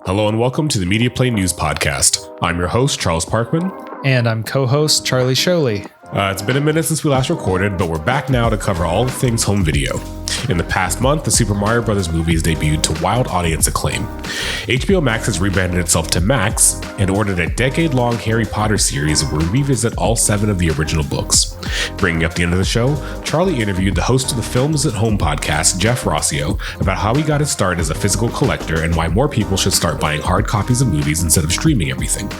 Hello and welcome to the Media Play News Podcast. I'm your host, Charles Parkman. And I'm co-host Charlie Sholey. It's been a minute since we last recorded, but we're back now to cover all things home video. In the past month, the Super Mario Bros. Movie has debuted to wild audience acclaim. HBO Max has rebranded itself to Max and ordered a decade-long Harry Potter series where we revisit all 7 of the original books. Bringing up the end of the show, Charlie interviewed the host of the Films at Home podcast, Jeff Rauseo, about how he got his start as a physical collector and why more people should start buying hard copies of movies instead of streaming everything.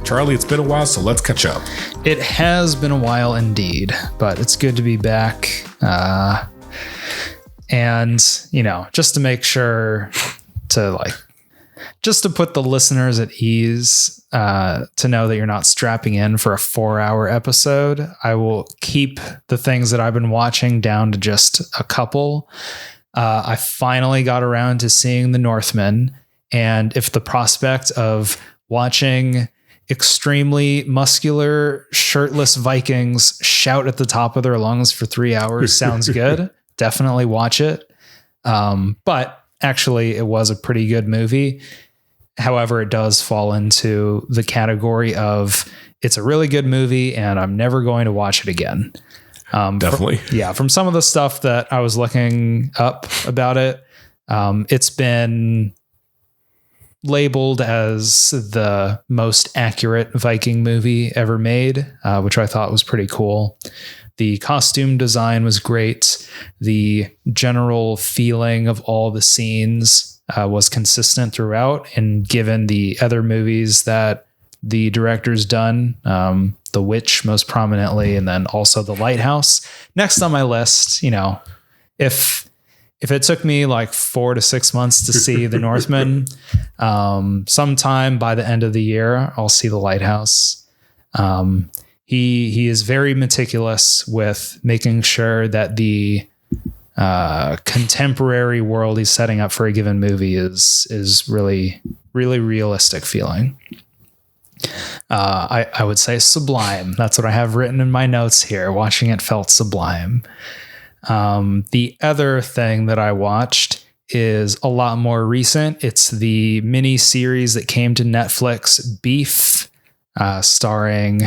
Charlie, it's been a while, so let's catch up. It has been a while indeed, but it's good to be back. And, just to make sure just to put the listeners at ease, to know that you're not strapping in for a 4-hour episode, I will keep the things that I've been watching down to just a couple. I finally got around to seeing The Northman, and if the prospect of watching extremely muscular, shirtless Vikings shout at the top of their lungs for 3 hours sounds good, definitely watch it. But actually, it was a pretty good movie. However, it does fall into the category of it's a really good movie and I'm never going to watch it again. Definitely. From some of the stuff that I was looking up about it, it's been labeled as the most accurate Viking movie ever made, which I thought was pretty cool. The costume design was great. The general feeling of all the scenes was consistent throughout. And given the other movies that the director's done, The Witch most prominently, and then also The Lighthouse, next on my list, if it took me like 4 to 6 months to see The Northman, sometime by the end of the year, I'll see The Lighthouse. He is very meticulous with making sure that the contemporary world he's setting up for a given movie is really, really realistic feeling. I would say sublime. That's what I have written in my notes here. Watching it felt sublime. The other thing that I watched is a lot more recent. It's the mini series that came to Netflix, Beef, starring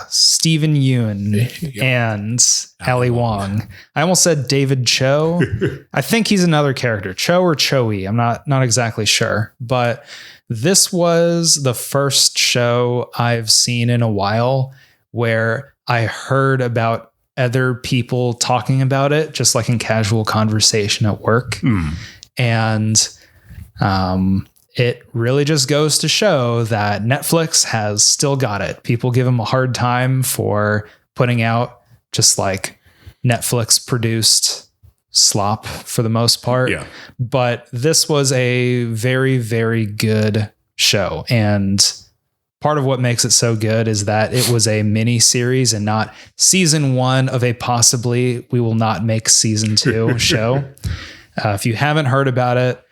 Stephen Yeun and Ali Wong. I almost said David Cho. I think he's another character, Cho or Choi. I'm not exactly sure, but this was the first show I've seen in a while where I heard about other people talking about it, just like in casual conversation at work. And it really just goes to show that Netflix has still got it. People give them a hard time for putting out just like Netflix produced slop for the most part. Yeah. But this was a very, very good show. And part of what makes it so good is that it was a mini series and not season 1 of a possibly we will not make season 2 show. If you haven't heard about it,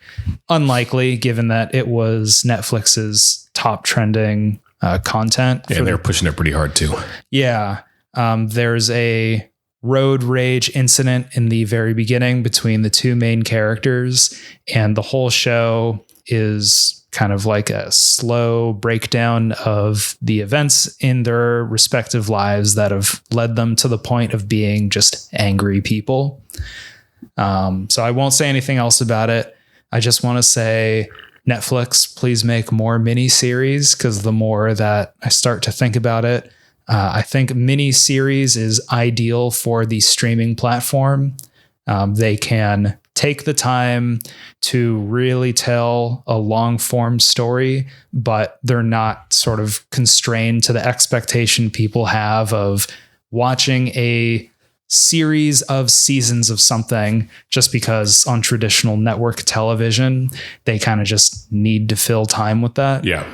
unlikely given that it was Netflix's top trending content. Yeah, they're pushing it pretty hard too. Yeah. There's a road rage incident in the very beginning between the 2 main characters, and the whole show is kind of like a slow breakdown of the events in their respective lives that have led them to the point of being just angry people. So I won't say anything else about it. I just want to say, Netflix, please make more mini series, because the more that I start to think about it, I think mini series is ideal for the streaming platform. They can take the time to really tell a long form story, but they're not sort of constrained to the expectation people have of watching a series of seasons of something just because on traditional network television, they kind of just need to fill time with that. Yeah.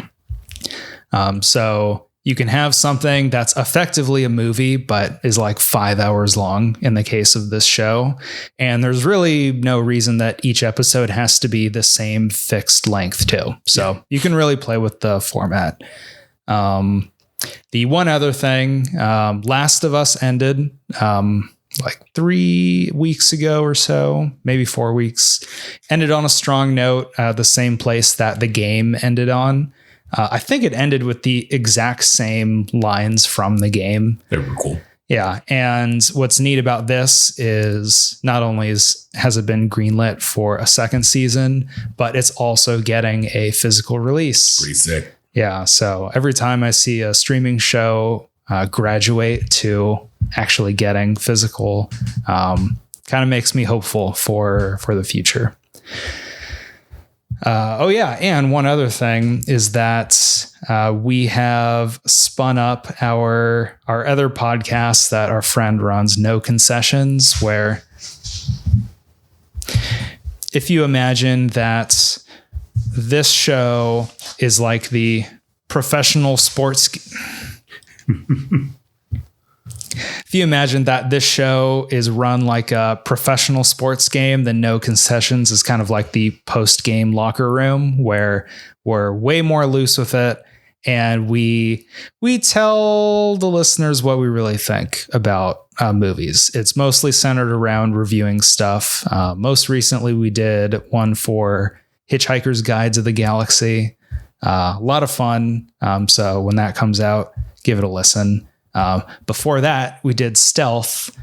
So you can have something that's effectively a movie, but is like 5 hours long in the case of this show. And there's really no reason that each episode has to be the same fixed length too. So you can really play with the format. The one other thing, Last of Us ended. like 3 weeks ago or so, maybe 4 weeks. Ended on a strong note, the same place that the game ended on. I think it ended with the exact same lines from the game. They were cool. Yeah. And what's neat about this is not only has it been greenlit for a second season, but it's also getting a physical release. Pretty sick. Yeah. So every time I see a streaming show graduate to actually getting physical, kind of makes me hopeful for the future. And one other thing is that we have spun up our other podcast that our friend runs, No Concessions, where if you imagine that this show is like the professional sports... If you imagine that this show is run like a professional sports game, then No Concessions is kind of like the post-game locker room where we're way more loose with it. And we tell the listeners what we really think about movies. It's mostly centered around reviewing stuff. Most recently, we did one for Hitchhiker's Guide to the Galaxy. A lot of fun. So when that comes out, give it a listen. Before that, we did Stealth,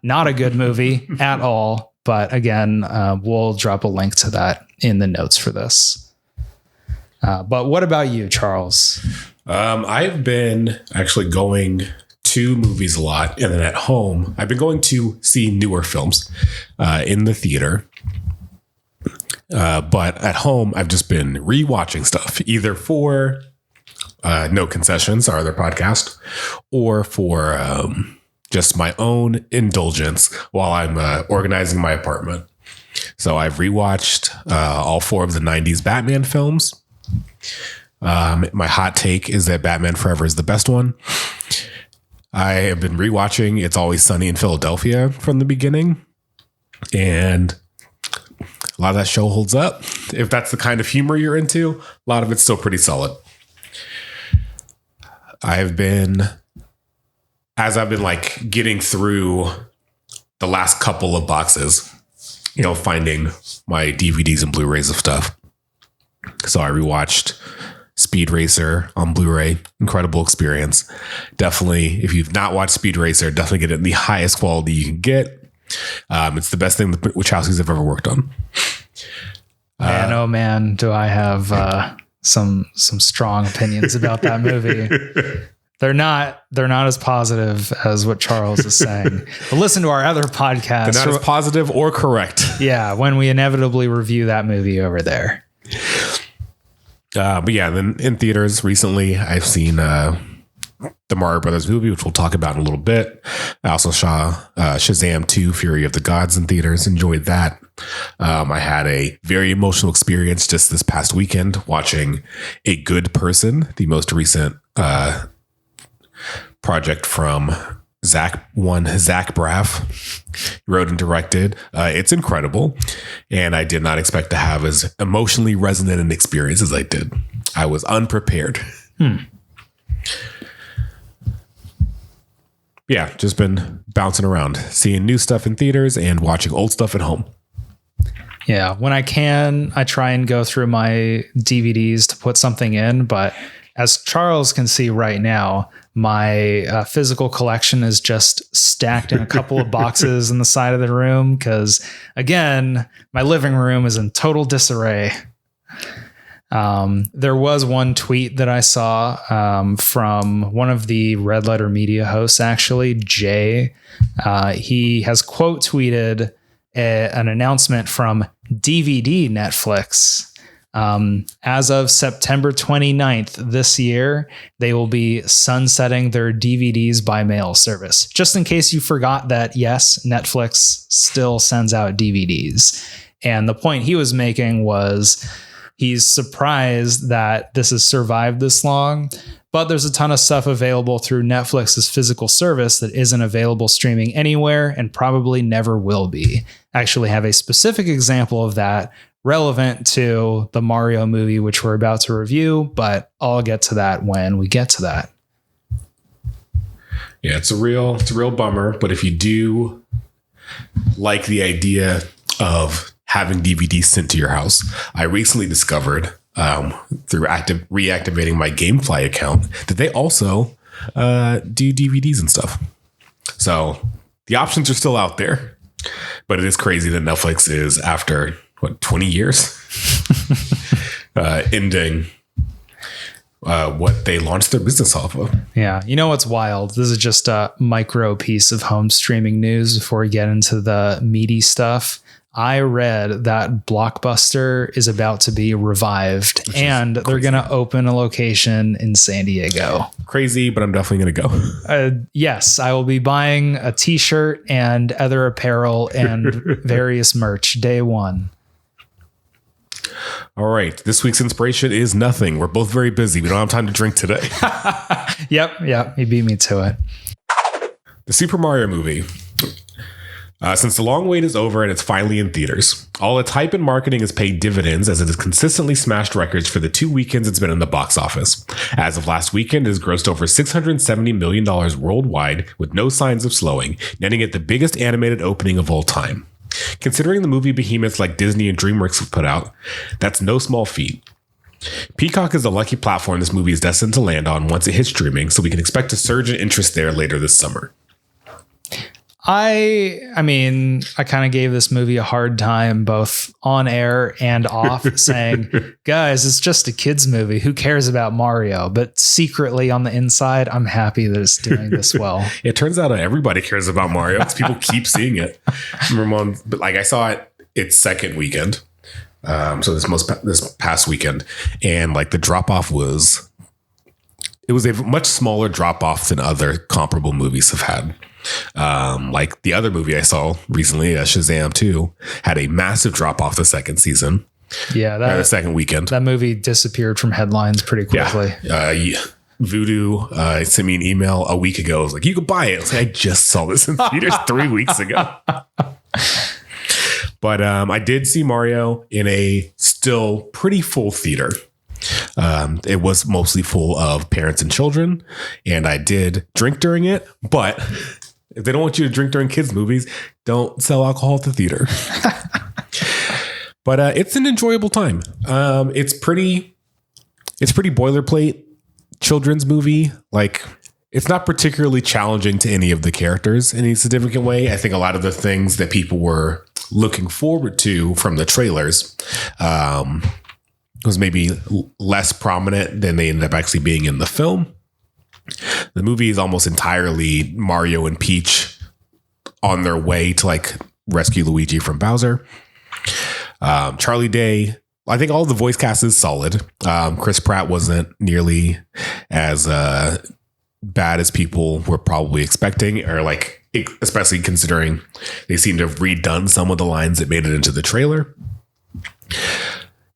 not a good movie at all. But again, we'll drop a link to that in the notes for this. But what about you, Charles? I've been actually going to movies a lot. And then at home, I've been going to see newer films in the theater. But at home, I've just been rewatching stuff, either for... No Concessions, our other podcast, or for just my own indulgence while I'm organizing my apartment. So I've rewatched all 4 of the 90s Batman films. My hot take is that Batman Forever is the best one. I have been rewatching It's Always Sunny in Philadelphia from the beginning, and a lot of that show holds up. If that's the kind of humor you're into, a lot of it's still pretty solid. I've been like getting through the last couple of boxes, finding my DVDs and Blu-rays of stuff. So I rewatched Speed Racer on Blu-ray. Incredible experience. Definitely, if you've not watched Speed Racer, definitely get it in the highest quality you can get. It's the best thing the Wachowskis have ever worked on. Man, oh man, do I have... some strong opinions about that movie. They're not as positive as what Charles is saying. But listen to our other podcast. They're not as positive or correct. Yeah, when we inevitably review that movie over there. But yeah, then in theaters recently, I've seen the Mario Brothers movie, which we'll talk about in a little bit. I also saw Shazam 2: Fury of the Gods in theaters. Enjoyed that. I had a very emotional experience just this past weekend watching A Good Person, the most recent project from Zach Braff. Wrote and directed. It's incredible. And I did not expect to have as emotionally resonant an experience as I did. I was unprepared. Yeah, just been bouncing around, seeing new stuff in theaters and watching old stuff at home. Yeah, when I can, I try and go through my DVDs to put something in. But as Charles can see right now, my physical collection is just stacked in a couple of boxes in the side of the room because, again, my living room is in total disarray. There was one tweet that I saw from one of the Red Letter Media hosts, actually, Jay. He has quote tweeted an announcement from DVD Netflix. As of September 29th this year, they will be sunsetting their DVDs by mail service. Just in case you forgot that, yes, Netflix still sends out DVDs. And the point he was making was he's surprised that this has survived this long, but there's a ton of stuff available through Netflix's physical service that isn't available streaming anywhere and probably never will be. I actually have a specific example of that relevant to the Mario movie, which we're about to review, but I'll get to that when we get to that. Yeah, it's a real bummer, but if you do like the idea of having DVDs sent to your house, I recently discovered through reactivating my GameFly account that they also do DVDs and stuff. So the options are still out there, but it is crazy that Netflix is, after 20 years, ending what they launched their business off of. Yeah. You know what's wild? This is just a micro piece of home streaming news before we get into the meaty stuff. I read that Blockbuster is about to be revived and they're going to open a location in San Diego. Crazy, but I'm definitely going to go. Yes, I will be buying a t-shirt and other apparel and various merch day one. All right. This week's inspiration is nothing. We're both very busy. We don't have time to drink today. Yep. You beat me to it. The Super Mario movie. Since the long wait is over and it's finally in theaters, all its hype and marketing has paid dividends as it has consistently smashed records for the 2 weekends it's been in the box office. As of last weekend, it has grossed over $670 million worldwide with no signs of slowing, netting it the biggest animated opening of all time. Considering the movie behemoths like Disney and DreamWorks have put out, that's no small feat. Peacock is the lucky platform this movie is destined to land on once it hits streaming, so we can expect a surge in interest there later this summer. I mean, I kind of gave this movie a hard time, both on air and off, saying, guys, it's just a kid's movie. Who cares about Mario? But secretly on the inside, I'm happy that it's doing this well. It turns out everybody cares about Mario because people keep seeing it. But I saw it its second weekend. So this past weekend, and like the drop off was a much smaller drop off than other comparable movies have had. Like the other movie I saw recently, Shazam 2, had a massive drop off the second season. Yeah, the second weekend. That movie disappeared from headlines pretty quickly. Yeah. Voodoo sent me an email a week ago. I was like, you can buy it. I was like, I just saw this in theaters 3 weeks ago. But I did see Mario in a still pretty full theater. It was mostly full of parents and children, and I did drink during it. But if they don't want you to drink during kids' movies, don't sell alcohol at the theater. But it's an enjoyable time. It's pretty boilerplate children's movie. Like, it's not particularly challenging to any of the characters in any significant way. I think a lot of the things that people were looking forward to from the trailers was maybe less prominent than they ended up actually being in the film. The movie is almost entirely Mario and Peach on their way to like rescue Luigi from Bowser. Charlie Day, I think all the voice cast is solid. Chris Pratt wasn't nearly as bad as people were probably expecting, or like, especially considering they seem to have redone some of the lines that made it into the trailer.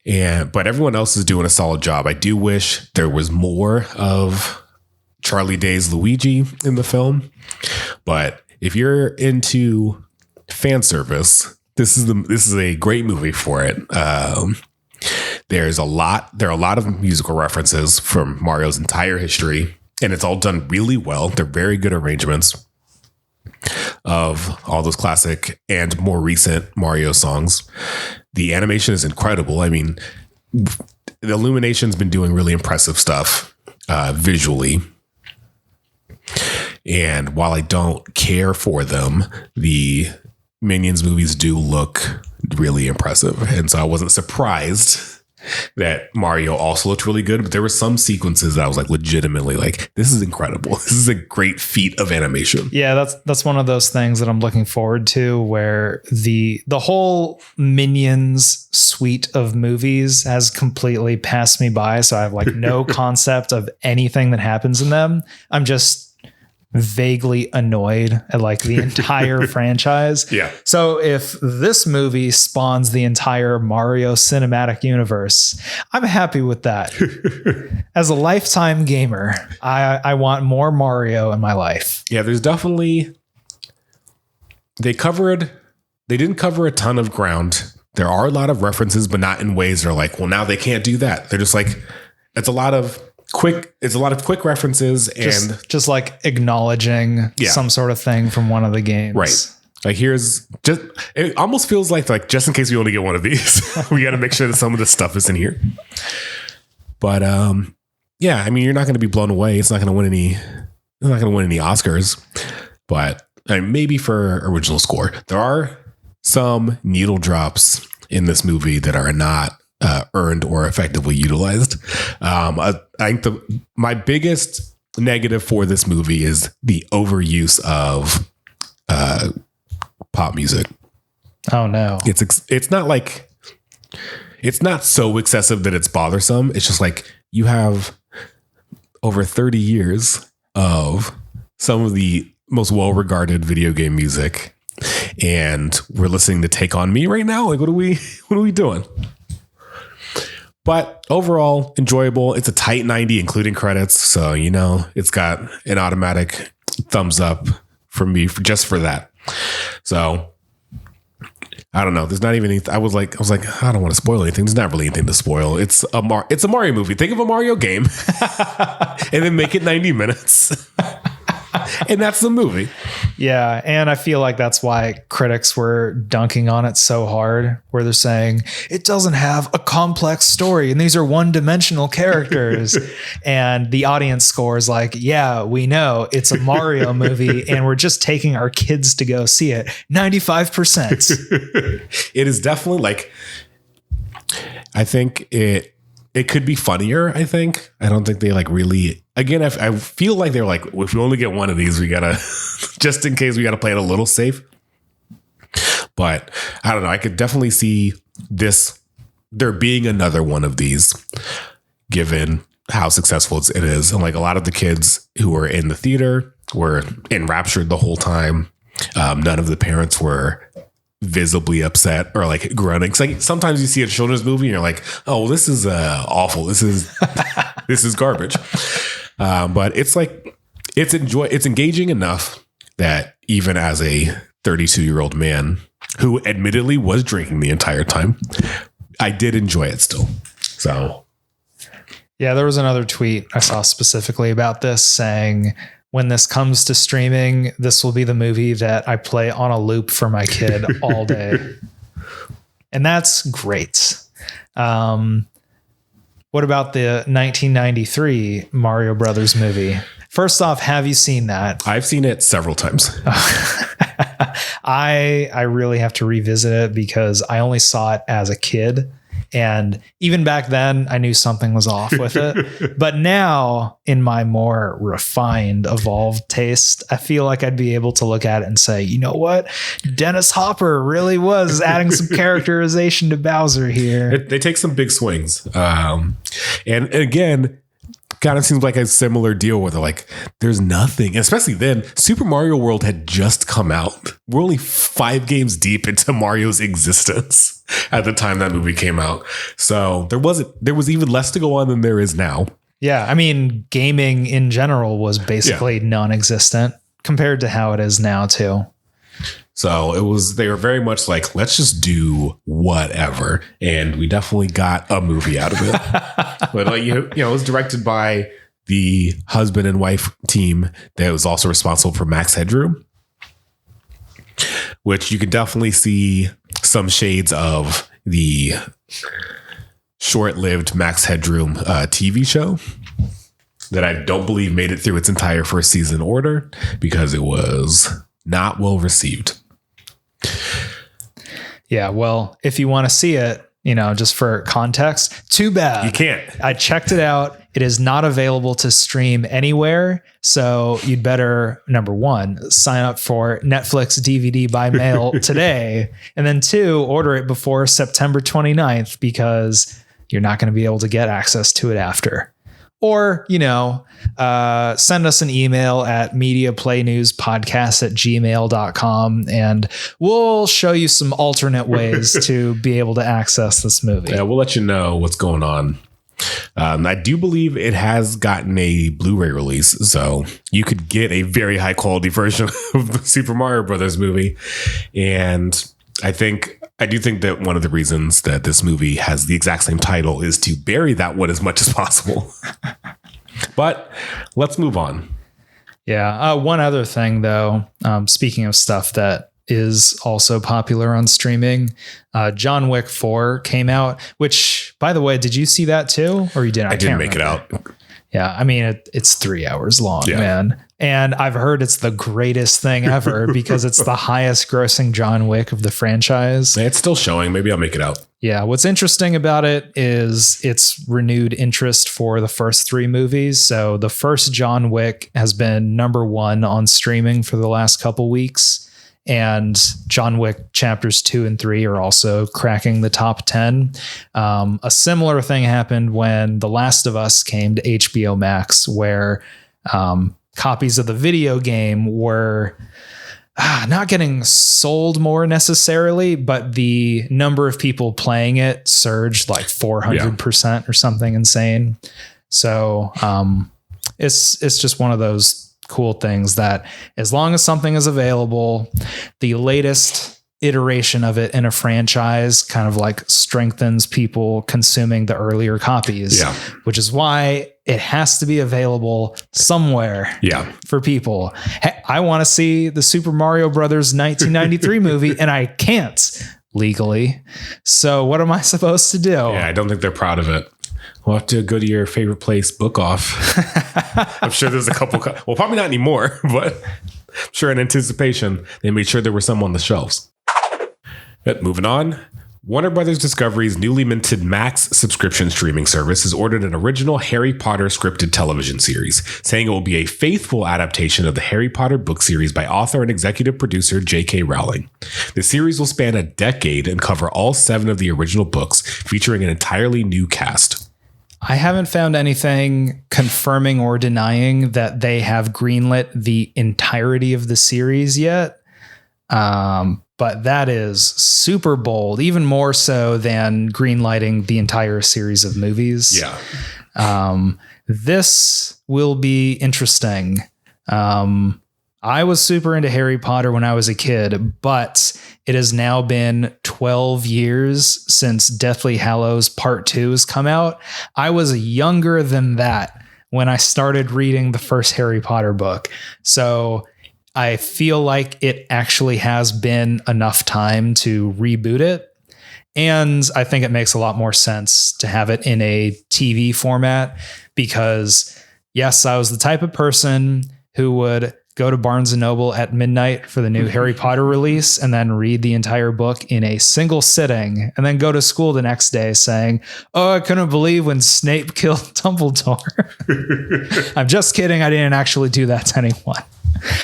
But everyone else is doing a solid job. I do wish there was more of Charlie Day's Luigi in the film, but if you're into fan service, this is a great movie for it. There are a lot of musical references from Mario's entire history, and it's all done really well. They're very good arrangements of all those classic and more recent Mario songs. The animation is incredible. I mean, the Illumination's been doing really impressive stuff visually. And while I don't care for them, the Minions movies do look really impressive. And so I wasn't surprised that Mario also looked really good, but there were some sequences that I was like, legitimately like, this is incredible. This is a great feat of animation. Yeah, that's one of those things that I'm looking forward to, where the whole Minions suite of movies has completely passed me by. So I have like no concept of anything that happens in them. I'm just vaguely annoyed at like the entire franchise. Yeah. So if this movie spawns the entire Mario cinematic universe, I'm happy with that. As a lifetime gamer, I want more Mario in my life. Yeah, there's definitely, they didn't cover a ton of ground. There are a lot of references, but not in ways that are like, well, now they can't do that. They're just like, it's a lot of quick references and just like acknowledging some sort of thing from one of the games. Right. Like here's just, it almost feels like just in case we only get one of these, we got to make sure that some of this stuff is in here. But yeah, I mean, you're not going to be blown away. It's not going to win any. It's not going to win any Oscars. But I mean, maybe for original score, there are some needle drops in this movie that are not earned or effectively utilized. I think my biggest negative for this movie is the overuse of pop music. Oh no. It's not like, it's not so excessive that it's bothersome. It's just like you have over 30 years of some of the most well-regarded video game music, and we're listening to Take On Me right now. Like, what are we doing? But overall, enjoyable. It's a tight 90, including credits. So, it's got an automatic thumbs up from me just for that. So I don't know. There's not even anything. I was like, I don't want to spoil anything. There's not really anything to spoil. It's a Mario movie. Think of a Mario game and then make it 90 minutes. And that's the movie. Yeah. And I feel like that's why critics were dunking on it so hard, where they're saying it doesn't have a complex story and these are one-dimensional characters. And the audience score is like, yeah, we know it's a Mario movie and we're just taking our kids to go see it. 95%. It is definitely like, I think it could be funnier. I don't think they really, again, I feel like they're like, if we only get one of these, we gotta, just in case, we gotta play it a little safe. But I don't know. I could definitely see there being another one of these, given how successful it is. And like a lot of the kids who were in the theater were enraptured the whole time. None of the parents were visibly upset or like groaning. Like sometimes you see a children's movie and you're like, oh, this is awful. This is garbage. But it's like, it's engaging enough that even as a 32-year-old man who admittedly was drinking the entire time, I did enjoy it still. So yeah, there was another tweet I saw specifically about this saying, when this comes to streaming, this will be the movie that I play on a loop for my kid all day. And that's great. What about the 1993 Mario Brothers movie? First off, have you seen that? I've seen it several times. I really have to revisit it because I only saw it as a kid. And even back then, I knew something was off with it. But now, in my more refined, evolved taste, I feel like I'd be able to look at it and say, you know what? Dennis Hopper really was adding some characterization to Bowser here. They take some big swings. And again, kind of seems like a similar deal where they're like, there's nothing. And especially then, Super Mario World had just come out. We're only 5 games deep into Mario's existence at the time that movie came out. So there was even less to go on than there is now. Yeah. I mean, gaming in general was basically non-existent compared to how it is now too. So they were very much like, let's just do whatever. And we definitely got a movie out of it. But like, it was directed by the husband and wife team that was also responsible for Max Headroom, which you can definitely see some shades of the short-lived Max Headroom TV show that I don't believe made it through its entire first season order because it was not well received. Yeah, well, if you want to see it, just for context, too bad. You can't. I checked it out. It is not available to stream anywhere. So you'd better, number one, sign up for Netflix DVD by mail today. And then 2, order it before September 29th because you're not going to be able to get access to it after. Or, send us an email at mediaplaynewspodcast@gmail.com and we'll show you some alternate ways to be able to access this movie. Yeah, we'll let you know what's going on. I do believe it has gotten a Blu-ray release, so you could get a very high quality version of the Super Mario Brothers movie. And I do think that one of the reasons that this movie has the exact same title is to bury that one as much as possible. But let's move on. Yeah. One other thing, though, speaking of stuff that is also popular on streaming. John Wick 4 came out, which, by the way, did you see that too? Or you didn't? I didn't make it out. Yeah. I mean, it's 3 hours long, man. And I've heard it's the greatest thing ever because it's the highest grossing John Wick of the franchise. It's still showing. Maybe I'll make it out. Yeah. What's interesting about it is its renewed interest for the first 3 movies. So the first John Wick has been #1 on streaming for the last couple weeks. And John Wick chapters 2 and 3 are also cracking the top 10. A similar thing happened when The Last of Us came to HBO Max, where copies of the video game were not getting sold more necessarily, but the number of people playing it surged like 400% or something insane. So it's just one of those cool things that as long as something is available, the latest iteration of it in a franchise kind of like strengthens people consuming the earlier copies, which is why it has to be available somewhere for people. I want to see the Super Mario Brothers 1993 movie and I can't legally. So what am I supposed to do? Yeah, I don't think they're proud of it. We'll have to go to your favorite place, book off. I'm sure there's a couple. Well, probably not anymore, but I'm sure in anticipation, they made sure there were some on the shelves. But moving on, Warner Brothers Discovery's newly minted Max subscription streaming service has ordered an original Harry Potter scripted television series, saying it will be a faithful adaptation of the Harry Potter book series by author and executive producer J.K. Rowling. The series will span a decade and cover all 7 of the original books, featuring an entirely new cast. I haven't found anything confirming or denying that they have greenlit the entirety of the series yet. But that is super bold, even more so than greenlighting the entire series of movies. Yeah. This will be interesting. I was super into Harry Potter when I was a kid, but it has now been 12 years since Deathly Hallows Part 2 has come out. I was younger than that when I started reading the first Harry Potter book. So I feel like it actually has been enough time to reboot it. And I think it makes a lot more sense to have it in a TV format because, yes, I was the type of person who would go to Barnes & Noble at midnight for the new Harry Potter release and then read the entire book in a single sitting and then go to school the next day saying, oh, I couldn't believe when Snape killed Dumbledore. I'm just kidding. I didn't actually do that to anyone.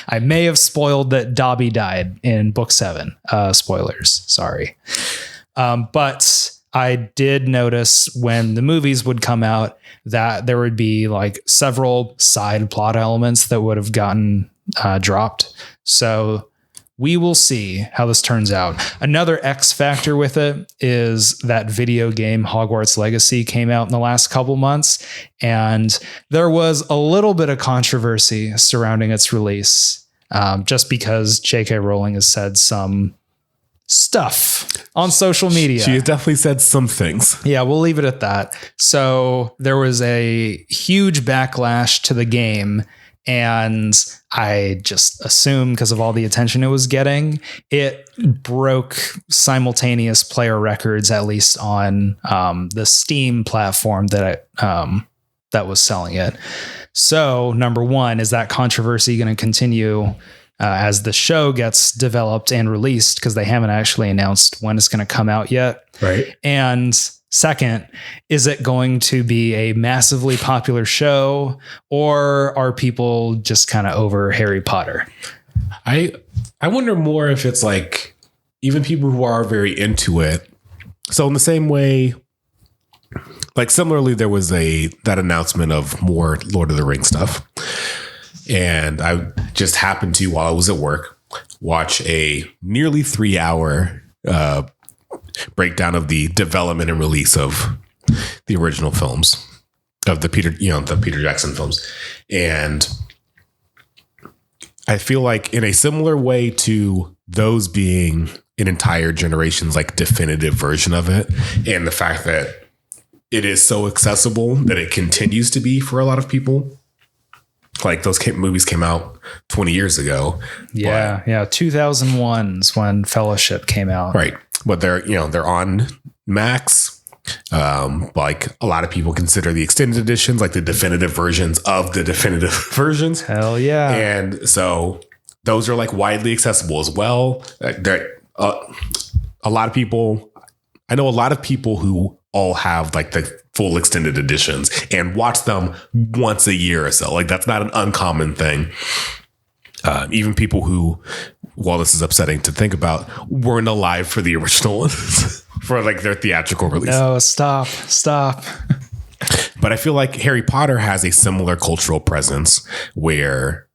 I may have spoiled that Dobby died in book 7. Spoilers. Sorry. But I did notice when the movies would come out that there would be like several side plot elements that would have gotten dropped. So we will see how this turns out. Another X factor with it is that video game Hogwarts Legacy came out in the last couple months, and there was a little bit of controversy surrounding its release, just because J.K. Rowling has said some stuff on social media. She has definitely said some things. Yeah, we'll leave it at that. So there was a huge backlash to the game, and I just assumed because of all the attention it was getting, it broke simultaneous player records, at least on the Steam platform that was selling it. So number one, is that controversy going to continue as the show gets developed and released? Because they haven't actually announced when it's going to come out yet. Right. And second, is it going to be a massively popular show, or are people just kind of over Harry Potter? I wonder more if it's like even people who are very into it. So in the same way, like similarly, there was that announcement of more Lord of the Rings stuff. And I just happened to, while I was at work, watch a nearly 3-hour breakdown of the development and release of the original films of the Peter Jackson films. And I feel like in a similar way to those being an entire generation's like definitive version of it, and the fact that it is so accessible that it continues to be for a lot of people, like those movies came out 20 years ago. Yeah. 2001's when Fellowship came out. Right. But they're on Max. Like a lot of people consider the extended editions like the definitive versions of the definitive versions. Hell yeah. And so those are like widely accessible as well. A lot of people, I know a lot of people who all have like the full extended editions and watch them once a year or so. Like that's not an uncommon thing. Even people who, while this is upsetting to think about, weren't alive for the original ones for like their theatrical release. No, stop. But I feel like Harry Potter has a similar cultural presence where,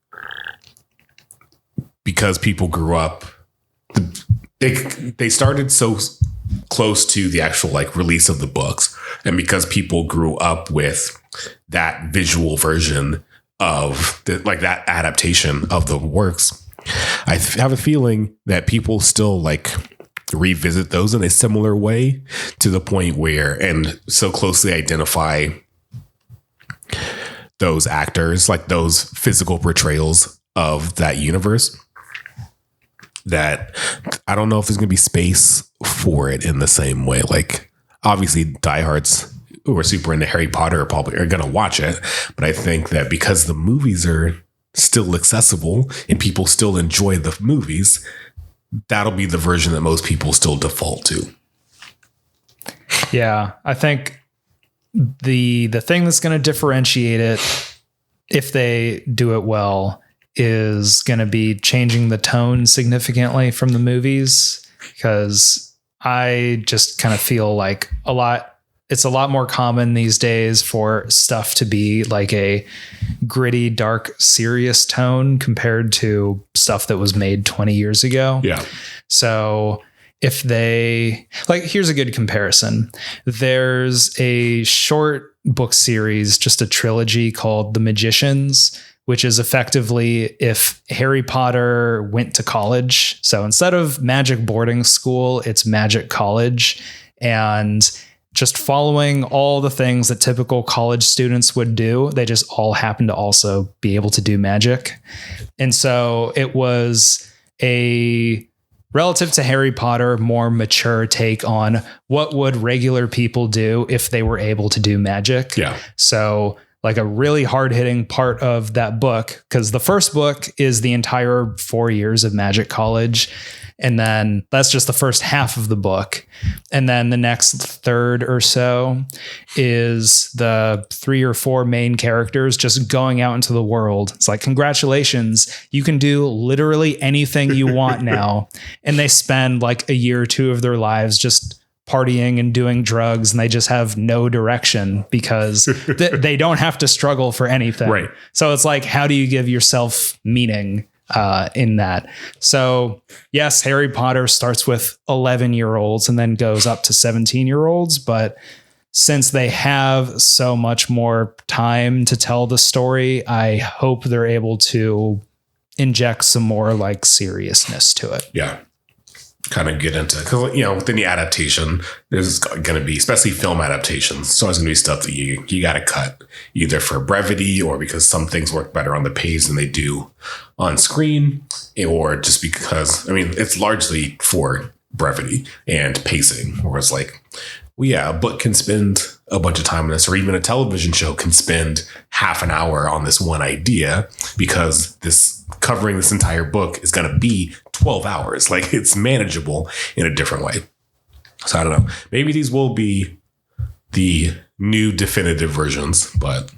because people grew up, they started so close to the actual like release of the books, and because people grew up with that visual version of that adaptation of the works, I have a feeling that people still like revisit those in a similar way, to the point where, and so closely identify those actors, like those physical portrayals of that universe, that I don't know if there's going to be space for it in the same way. Like obviously diehards who are super into Harry Potter are going to watch it. But I think that because the movies are still accessible and people still enjoy the movies, that'll be the version that most people still default to. Yeah. I think the thing that's going to differentiate it, if they do it well, is going to be changing the tone significantly from the movies, because I just kind of feel like it's a lot more common these days for stuff to be like a gritty, dark, serious tone compared to stuff that was made 20 years ago. Yeah. So if they here's a good comparison. There's a short book series, just a trilogy called The Magicians, which is effectively if Harry Potter went to college. So instead of magic boarding school, it's magic college, and just following all the things that typical college students would do. They just all happen to also be able to do magic. And so it was a, relative to Harry Potter, more mature take on what would regular people do if they were able to do magic. Yeah. So like a really hard-hitting part of that book, because the first book is the entire 4 years of magic college. And then that's just the first half of the book. And then the next third or so is the 3 or 4 main characters just going out into the world. It's like, congratulations, you can do literally anything you want now. And they spend like a year or two of their lives just partying and doing drugs, and they just have no direction because they don't have to struggle for anything. Right. So it's like, how do you give yourself meaning in that? So yes, Harry Potter starts with 11-year-olds and then goes up to 17-year-olds. But since they have so much more time to tell the story, I hope they're able to inject some more like seriousness to it. Yeah. Kind of get into, because within the adaptation, there's going to be, especially film adaptations, so there's going to be stuff that you got to cut, either for brevity or because some things work better on the page than they do on screen, or just because it's largely for brevity and pacing, where it's like, well, yeah, a book can spend a bunch of time on this, or even a television show can spend half an hour on this one idea, because covering this entire book is going to be 12 hours. Like, it's manageable in a different way. So I don't know. Maybe these will be the new definitive versions, but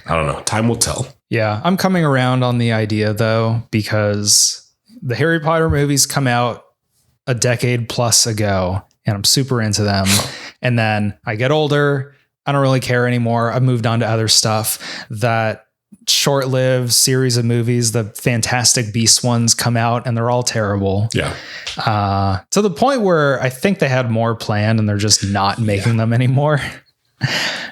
I don't know. Time will tell. Yeah, I'm coming around on the idea though, because the Harry Potter movies come out a decade plus ago, and I'm super into them. And then I get older. I don't really care anymore. I've moved on to other stuff. That short-lived series of movies, the Fantastic Beasts ones, come out and they're all terrible. Yeah. To the point where I think they had more planned and they're just not making them anymore.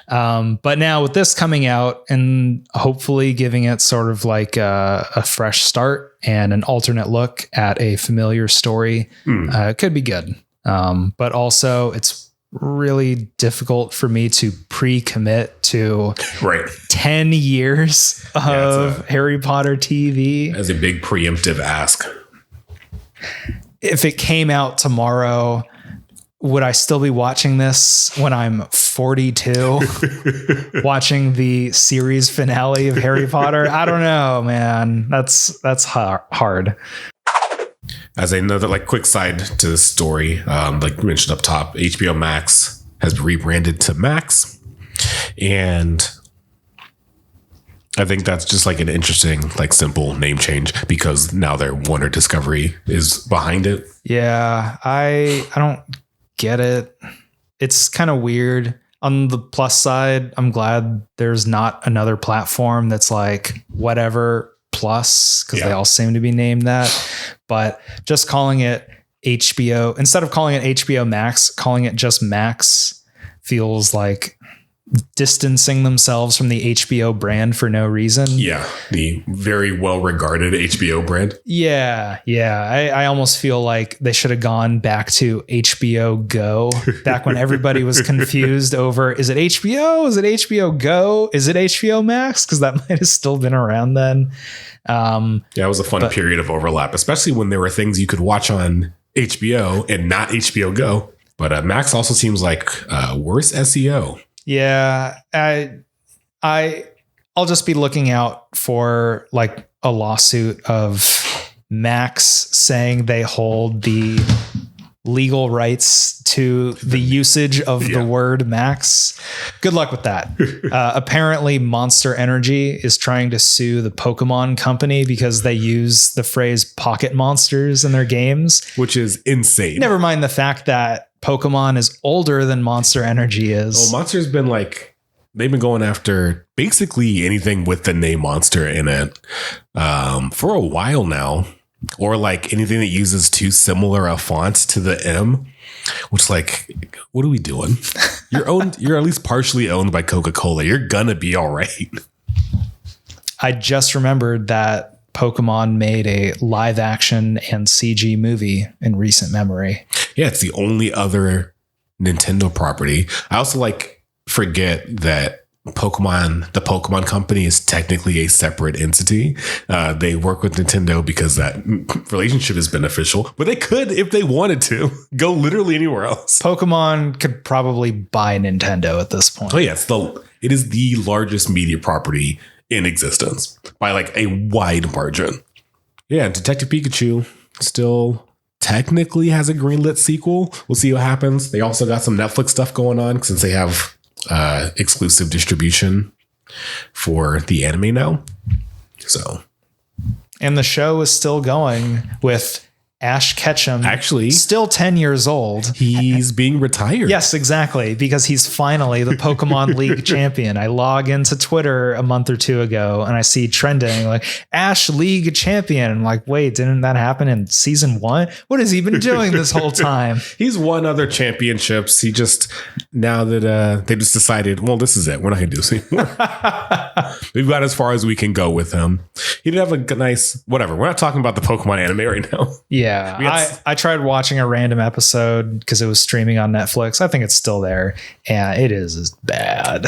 But now with this coming out and hopefully giving it sort of like a fresh start and an alternate look at a familiar story, it could be good. But also it's really difficult for me to pre-commit to 10 years of Harry Potter TV. As a big preemptive ask. If it came out tomorrow, would I still be watching this when I'm 42? Watching the series finale of Harry Potter? I don't know, man. That's hard. As another quick side to this story, like mentioned up top, HBO Max has rebranded to Max, and I think that's just an interesting, simple name change because now their Warner Discovery is behind it. Yeah, I don't get it. It's kind of weird. On the plus side, I'm glad there's not another platform that's whatever plus, because they all seem to be named that. But just calling it HBO, instead of calling it HBO Max, calling it just Max feels like distancing themselves from the HBO brand for no reason. Yeah, the very well-regarded HBO brand. Yeah. I almost feel like they should have gone back to HBO Go, back when everybody was confused over, is it HBO? Is it HBO Go? Is it HBO Max? Because that might have still been around then. It was a fun period of overlap, especially when there were things you could watch on HBO and not HBO Go. But Max also seems like worse SEO. Yeah, I'll just be looking out for a lawsuit of Max saying they hold the legal rights to the usage of the word Max. Good luck with that. Apparently Monster Energy is trying to sue the Pokemon company because they use the phrase pocket monsters in their games, which is insane. Never mind the fact that Pokemon is older than Monster Energy is. Well, Monster's been they've been going after basically anything with the name Monster in it for a while now. Or anything that uses too similar a font to the M, which what are we doing? You're at least partially owned by Coca-Cola. You're gonna be all right. I just remembered that Pokemon made a live action and CG movie in recent memory. Yeah, it's the only other Nintendo property. I also forget that the Pokemon company is technically a separate entity. They work with Nintendo because that relationship is beneficial, but they could, if they wanted to, go literally anywhere else. Pokemon could probably buy Nintendo at this point. Oh yeah, it is the largest media property in existence by a wide margin. Yeah, and Detective Pikachu still technically has a greenlit sequel. We'll see what happens. They also got some Netflix stuff going on since they have exclusive distribution for the anime now. And the show is still going with Ash Ketchum, actually still 10 years old. He's being retired. Yes, exactly. Because he's finally the Pokemon League champion. I log into Twitter a month or two ago and I see trending Ash League champion. I'm wait, didn't that happen in season 1? What has he been doing this whole time? He's won other championships. He just, now that they just decided, well, this is it. We're not going to do this anymore. We've got as far as we can go with him. He did have a nice, whatever. We're not talking about the Pokemon anime right now. Yeah. I tried watching a random episode because it was streaming on Netflix. I think it's still there. And it is bad.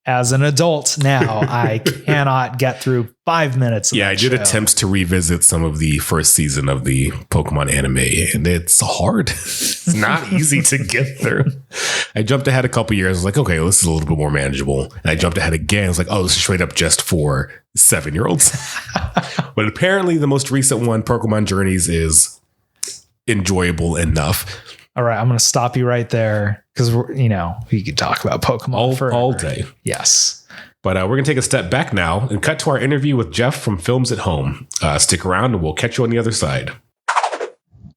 As an adult now, I cannot get through 5 minutes of that show. I did attempt to revisit some of the first season of the Pokemon anime, and it's hard. It's not easy to get through. I jumped ahead a couple years. I was okay, this is a little bit more manageable. And I jumped ahead again. I was this is straight up just for 7-year-olds. But apparently the most recent one, Pokemon Journeys, is enjoyable enough. All right, I'm going to stop you right there because we could talk about Pokemon all day. Yes. But we're going to take a step back now and cut to our interview with Jeff from Films at Home. Stick around and we'll catch you on the other side.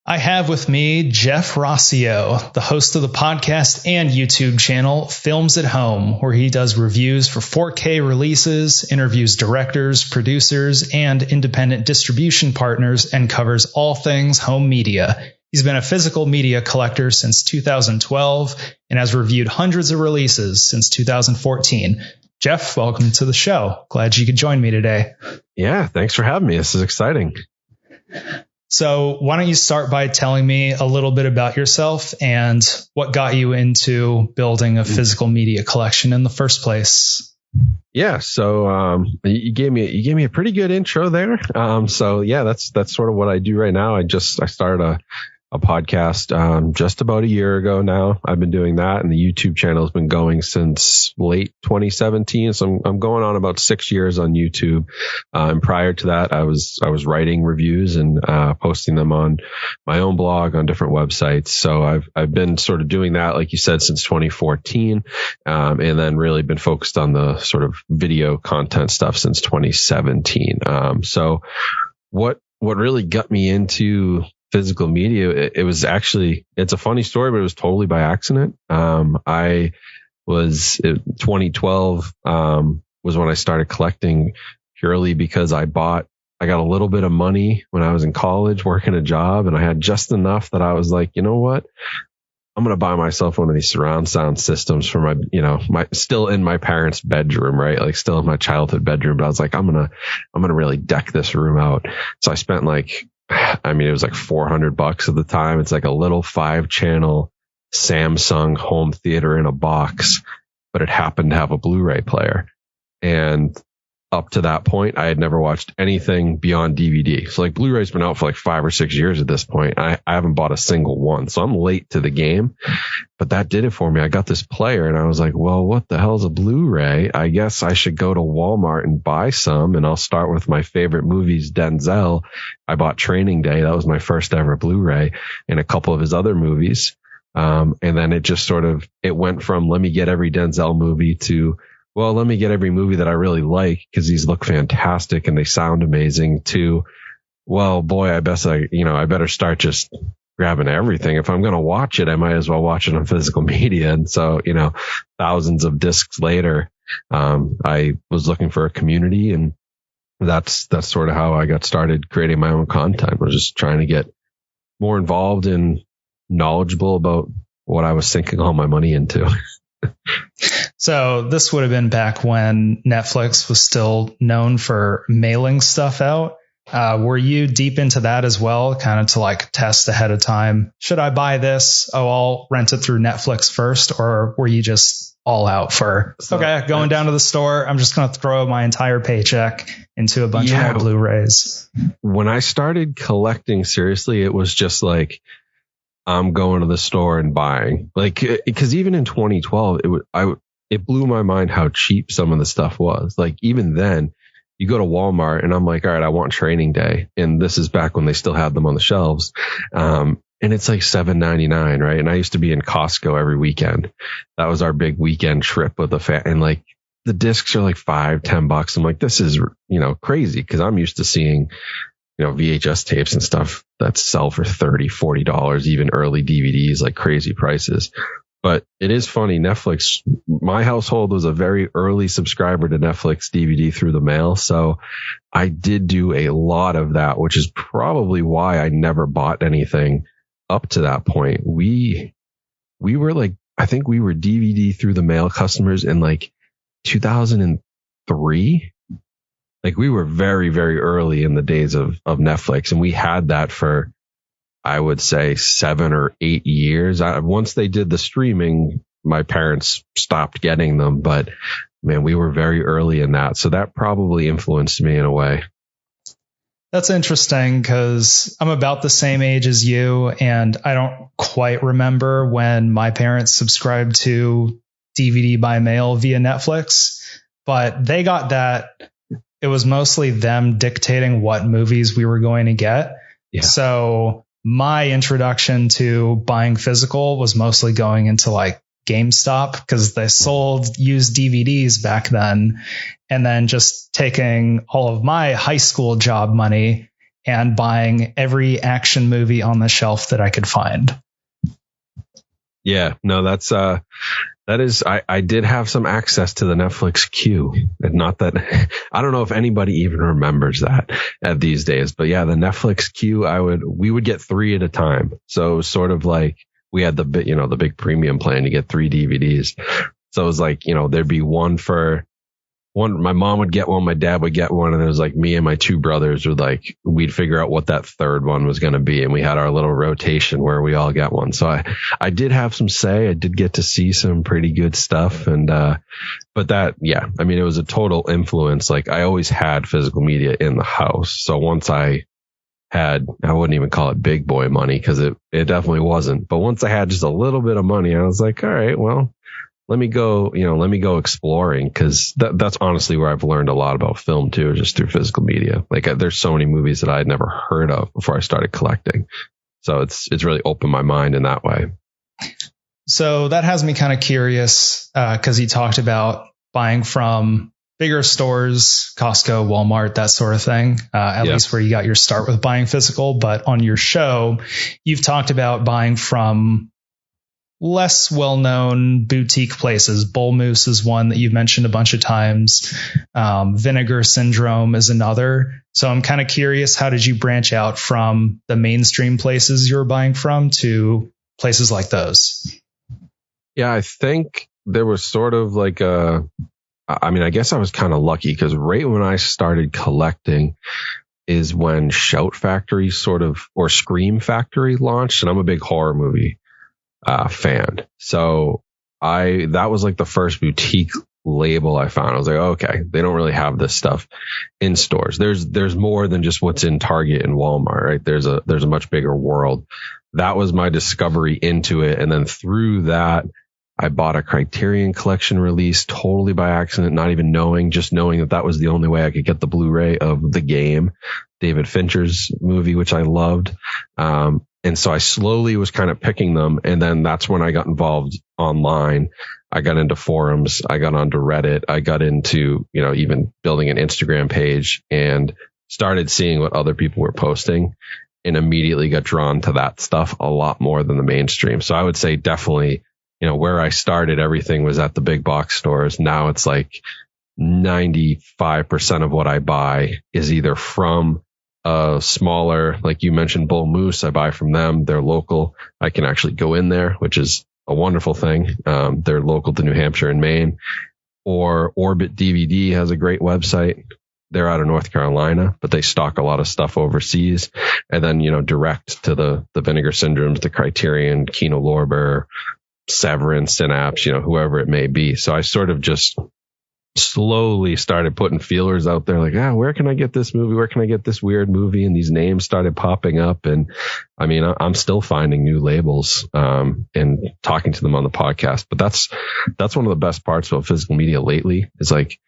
I have with me Jeff Rauseo, the host of the podcast and YouTube channel Films at Home, where he does reviews for 4K releases, interviews directors, producers, and independent distribution partners, and covers all things home media. He's been a physical media collector since 2012 and has reviewed hundreds of releases since 2014. Jeff, welcome to the show. Glad you could join me today. Yeah, thanks for having me. This is exciting. So why don't you start by telling me a little bit about yourself and what got you into building a physical media collection in the first place? Yeah. So you gave me a pretty good intro there. So yeah, that's sort of what I do right now. I started a podcast just about a year ago now. I've been doing that, and the YouTube channel has been going since late 2017. So I'm going on about 6 years on YouTube. And prior to that, I was writing reviews and posting them on my own blog on different websites. So I've been sort of doing that, like you said, since 2014, and then really been focused on the sort of video content stuff since 2017. So what really got me into physical media, it's a funny story, but it was totally by accident. 2012 was when I started collecting, purely because I got a little bit of money when I was in college working a job, and I had just enough that I was like, you know what? I'm going to buy myself one of these surround sound systems for my still in my parents' bedroom, right? Like still in my childhood bedroom. But I was like, I'm going to really deck this room out. So I spent it was like $400 at the time. It's like a little 5-channel Samsung home theater in a box, but it happened to have a Blu-ray player. And up to that point, I had never watched anything beyond DVD. So like Blu-ray's been out for like 5 or 6 years at this point. I haven't bought a single one. So I'm late to the game, but that did it for me. I got this player and I was like, well, what the hell's a Blu-ray? I guess I should go to Walmart and buy some, and I'll start with my favorite movies, Denzel. I bought Training Day. That was my first ever Blu-ray, and a couple of his other movies. And then it just it went from let me get every Denzel movie to, well, let me get every movie that I really like because these look fantastic and they sound amazing, to, well, boy, I better start just grabbing everything. If I'm going to watch it, I might as well watch it on physical media. And so, thousands of discs later, I was looking for a community, and that's sort of how I got started creating my own content. I was just trying to get more involved and knowledgeable about what I was sinking all my money into. So this would have been back when Netflix was still known for mailing stuff out. Were you deep into that as well, kind of to like test ahead of time? Should I buy this? Oh, I'll rent it through Netflix first. Or were you just all out for, going down to the store, I'm just going to throw my entire paycheck into a bunch of more Blu-rays? When I started collecting seriously, it was just like, I'm going to the store and buying, like, because even in 2012, it blew my mind how cheap some of the stuff was. Like even then, you go to Walmart and I'm like, all right, I want Training Day, and this is back when they still had them on the shelves, and it's like $7.99, right? And I used to be in Costco every weekend. That was our big weekend trip with the and like the discs are like $5-10. I'm like, this is crazy, because I'm used to seeing VHS tapes and stuff that sell for $30-40, even early DVDs, like crazy prices. But it is funny, Netflix, my household was a very early subscriber to Netflix DVD through the mail. So I did do a lot of that, which is probably why I never bought anything up to that point. We were like, I think we were DVD through the mail customers in like 2003. Like we were very, very early in the days of Netflix, and we had that for, I would say, 7 or 8 years. Once they did the streaming, my parents stopped getting them, but man, we were very early in that. So that probably influenced me in a way. That's interesting, because I'm about the same age as you, and I don't quite remember when my parents subscribed to DVD by mail via Netflix, but they got that. It was mostly them dictating what movies we were going to get. Yeah. So my introduction to buying physical was mostly going into like GameStop, because they sold used DVDs back then, and then just taking all of my high school job money and buying every action movie on the shelf that I could find. Yeah, no, that is, I did have some access to the Netflix queue, and not that, I don't know if anybody even remembers that at these days, but yeah, the Netflix queue, we would get 3 at a time. So it was sort of like, we had the big premium plan to get 3 DVDs. So it was like, there'd be one for my mom would get one, my dad would get one, and it was like me and my two brothers would we'd figure out what that third one was going to be, and we had our little rotation where we all get one. So I did have some say. I did get to see some pretty good stuff, and but that, yeah, I mean, it was a total influence. Like, I always had physical media in the house, so once I wouldn't even call it big boy money, because it definitely wasn't, but once I had just a little bit of money, I was like, all right, well, let me go exploring, because that's honestly where I've learned a lot about film too, just through physical media. Like, there's so many movies that I had never heard of before I started collecting. So it's really opened my mind in that way. So that has me kind of curious, because you talked about buying from bigger stores, Costco, Walmart, that sort of thing, at least where you got your start with buying physical. But on your show, you've talked about buying from less well-known boutique places. Bull Moose is one that you've mentioned a bunch of times. Vinegar Syndrome is another. So I'm kind of curious, how did you branch out from the mainstream places you were buying from to places like those? Yeah, I think there was sort of like I guess I was kind of lucky, because right when I started collecting is when Shout Factory or Scream Factory launched, and I'm a big horror movie fan. So that was like the first boutique label I found. I was like, okay, they don't really have this stuff in stores. There's more than just what's in Target and Walmart, right? There's a much bigger world. That was my discovery into it. And then through that, I bought a Criterion Collection release totally by accident, not even knowing that was the only way I could get the Blu-ray of The Game, David Fincher's movie, which I loved. And so I slowly was kind of picking them. And then that's when I got involved online. I got into forums. I got onto Reddit. I got into, even building an Instagram page, and started seeing what other people were posting, and immediately got drawn to that stuff a lot more than the mainstream. So I would say definitely, where I started, everything was at the big box stores. Now it's like 95% of what I buy is either from a smaller, like you mentioned, Bull Moose. I buy from them. They're local. I can actually go in there, which is a wonderful thing. They're local to New Hampshire and Maine. Or Orbit DVD has a great website. They're out of North Carolina, but they stock a lot of stuff overseas. And then, direct to the Vinegar Syndromes, the Criterion, Kino Lorber, Severin, Synapse, whoever it may be. So I sort of just slowly started putting feelers out there, like, where can I get this movie? Where can I get this weird movie? And these names started popping up. And I mean, I'm still finding new labels and talking to them on the podcast. But that's one of the best parts about physical media lately, is like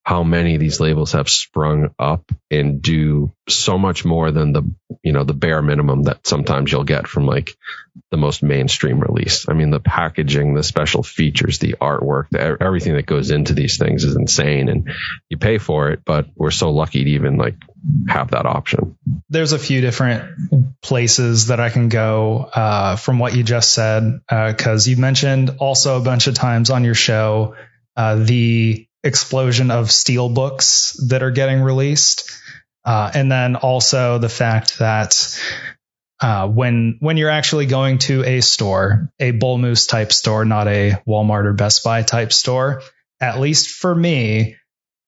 how many of these labels have sprung up and do so much more than the bare minimum that sometimes you'll get from like the most mainstream release. I mean, the packaging, the special features, the artwork, everything that goes into these things is insane, and you pay for it, but we're so lucky to even like have that option. There's a few different places that I can go from what you just said, because you mentioned also a bunch of times on your show the explosion of steel books that are getting released. And then also the fact that when you're actually going to a store, a Bull Moose type store, not a Walmart or Best Buy type store, at least for me,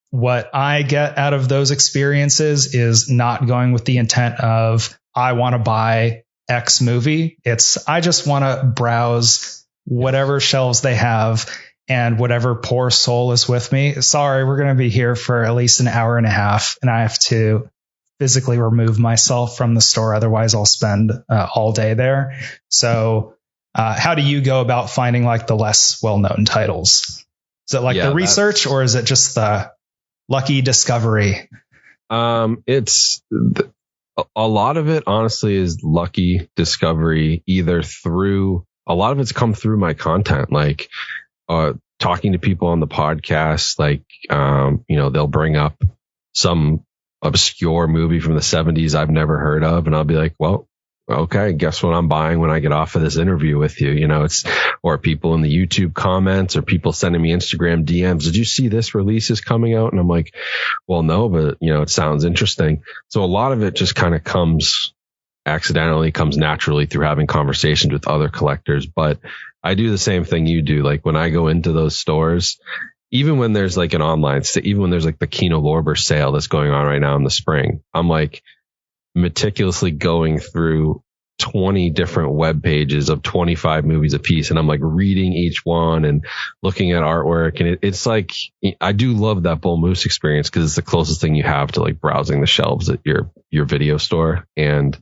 what I get out of those experiences is not going with the intent of, I want to buy X movie. I just want to browse whatever shelves they have, and whatever poor soul is with me. Sorry, we're going to be here for at least an hour and a half, and I have to physically remove myself from the store. Otherwise, I'll spend all day there. So how do you go about finding like the less well-known titles? Is it like the research, or is it just the lucky discovery? It's a lot of it, honestly, is lucky discovery, either through, a lot of it's come through my content, like talking to people on the podcast, like, they'll bring up some obscure movie from the 70s I've never heard of, and I'll be like, well, okay, guess what I'm buying when I get off of this interview with you? Or people in the YouTube comments, or people sending me Instagram DMs. Did you see this release is coming out? And I'm like, well, no, but it sounds interesting. So a lot of it just kind of comes naturally through having conversations with other collectors. But I do the same thing you do. Like when I go into those stores, even when there's like an online, even when there's like the Kino Lorber sale that's going on right now in the spring, I'm like meticulously going through 20 different web pages of 25 movies a piece. And I'm like reading each one and looking at artwork. And it's like, I do love that Bull Moose experience because it's the closest thing you have to like browsing the shelves at your video store. And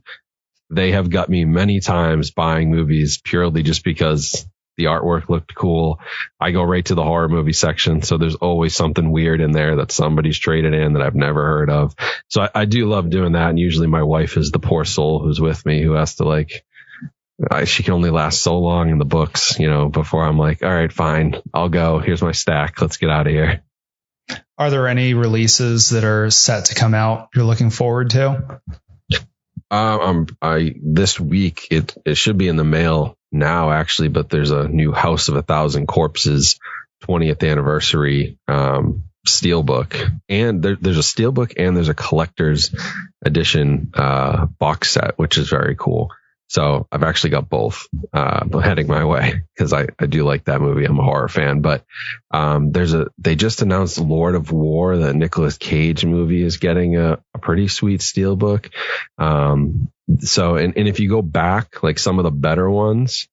they have got me many times buying movies purely just because the artwork looked cool. I go right to the horror movie section. So there's always something weird in there that somebody's traded in that I've never heard of. So I do love doing that. And usually my wife is the poor soul who's with me, who has to like, she can only last so long in the books, before I'm like, all right, fine, I'll go. Here's my stack. Let's get out of here. Are there any releases that are set to come out you're looking forward to? This week, it should be in the mail now, actually, but there's a new House of 1,000 Corpses 20th anniversary steelbook, and there's a steelbook and there's a collector's edition box set, which is very cool. So I've actually got both heading my way because I do like that movie. I'm a horror fan, but they just announced Lord of War, the Nicolas Cage movie, is getting a pretty sweet steelbook. So if you go back, like some of the better ones,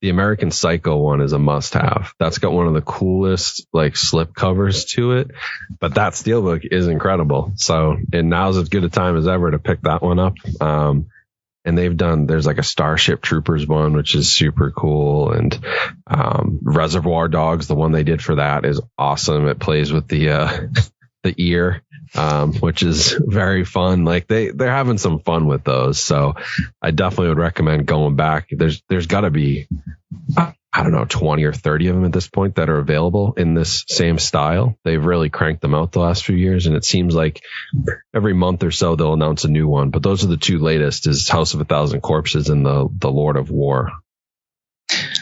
the American Psycho one is a must have. That's got one of the coolest like slip covers to it, but that steelbook is incredible. So, and now's as good a time as ever to pick that one up. And there's like a Starship Troopers one, which is super cool. And Reservoir Dogs, the one they did for that, is awesome. It plays with the ear, which is very fun. Like they're having some fun with those. So I definitely would recommend going back. There's got to be, I don't know, 20 or 30 of them at this point that are available in this same style. They've really cranked them out the last few years, and it seems like every month or so they'll announce a new one. But those are the two latest: is House of 1,000 Corpses and the Lord of War.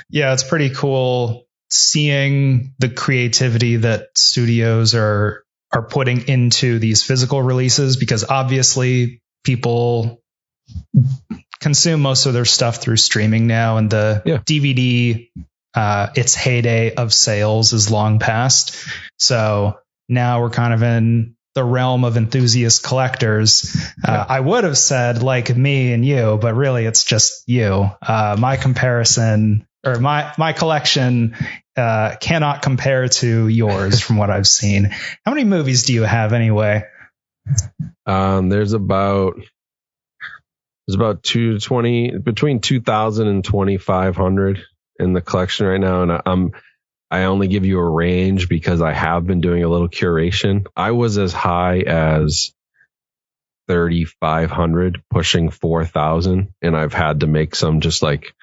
Yeah, it's pretty cool seeing the creativity that studios are putting into these physical releases, because obviously people consume most of their stuff through streaming now, and the DVD, its heyday of sales is long past. So now we're kind of in the realm of enthusiast collectors. I would have said like me and you, but really it's just you. My comparison, or my collection cannot compare to yours from what I've seen. How many movies do you have anyway? There's about 220, between 2,000 and 2,500 in the collection right now. And I only give you a range because I have been doing a little curation. I was as high as 3,500, pushing 4,000. And I've had to make some just like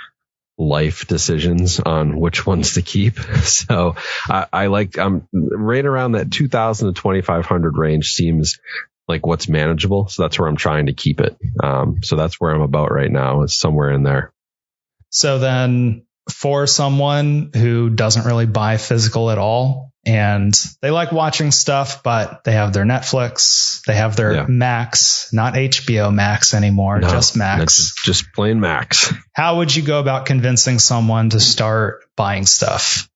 life decisions on which ones to keep. So I'm right around that 2,000 to 2,500 range seems like what's manageable. So that's where I'm trying to keep it. So that's where I'm about right now, is somewhere in there. So then for someone who doesn't really buy physical at all, and they like watching stuff, but they have their Netflix, they have their Max, not HBO Max anymore, just Max. Just plain Max. How would you go about convincing someone to start buying stuff?